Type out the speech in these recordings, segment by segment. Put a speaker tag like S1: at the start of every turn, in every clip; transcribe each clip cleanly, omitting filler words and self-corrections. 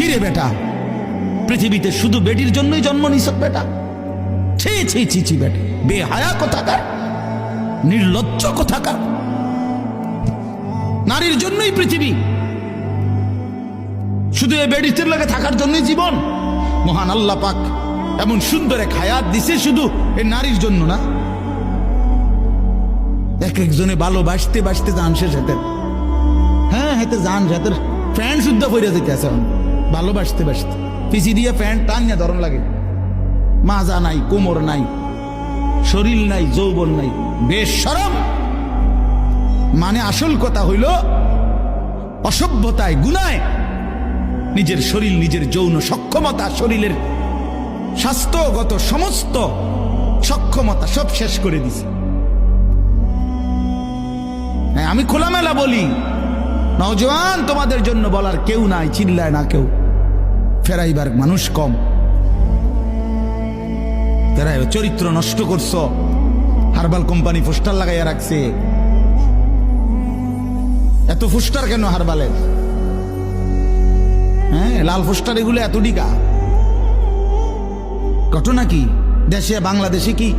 S1: কিরে বেটা, পৃথিবীতে শুধু বেটির জন্যই জন্ম নিছ বেটা? ছি ছি ছি ছি বেটা, বেহায়া কোথাকার, নির্লজ্জ কোথাকার। নারীর জন্যই পৃথিবী, শুধু এই বেডিসের লাগে থাকার জন্যই জীবন। মহান আল্লাহ পাক এমন সুন্দর এক হায়াত দিছে শুধু এই নারীর জন্য না। এক একজনে ভালোবাসতে বাসতে জান শেষ হাতের, হ্যাঁ হাতে জান হাতের প্যান্ট শুদ্ধ পরে যেতে আছে ভালোবাসতে বাসতে, পিছি দিয়ে প্যান্ট টানিয়া ধরন লাগে। মাজা নাই, কোমর নাই, শরীর নাই, যৌবন নাই, বেশরম। মানে আসল কথা হইল অসভ্যতায়, গুনায় নিজের শরীর, নিজের যৌন সক্ষমতা, শরীরের স্বাস্থ্যগত সমস্ত সক্ষমতা সব শেষ করে দিছে। হ্যাঁ, আমি খোলামেলা বলি, নওজোয়ান তোমাদের জন্য বলার কেউ নাই, চিল্লায় না কেউ, ফেরাইবার মানুষ কম। ফেরাই চরিত্র নষ্ট করছ, হারবাল কোম্পানি পোস্টার লাগাইয়া রাখছে। এত পোস্টার কেন হারবালের? হ্যাঁ, লাল পোস্টার এগুলো এত ডিগা। ঘটনা কি? দেশে বাংলাদেশে কি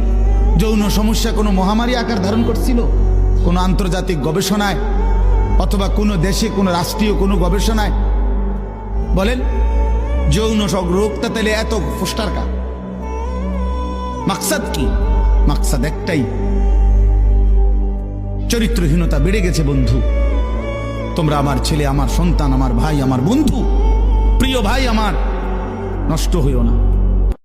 S1: যৌন সমস্যা কোনো মহামারী আকার ধারণ করছিল? কোনো আন্তর্জাতিক গবেষণায় অথবা কোনো দেশে কোনো রাষ্ট্রীয় কোনো গবেষণায় বলেন যৌন রোগটা তাহলে এত পোস্টার কা? মাকসাদ কি? মাকসাদ একটাই, চরিত্রহীনতা বেড়ে গেছে বন্ধু। তোমরা আমার ছেলে, আমার সন্তান, আমার ভাই, আমার বন্ধু, প্রিয় ভাই আমার, নষ্ট হইও না।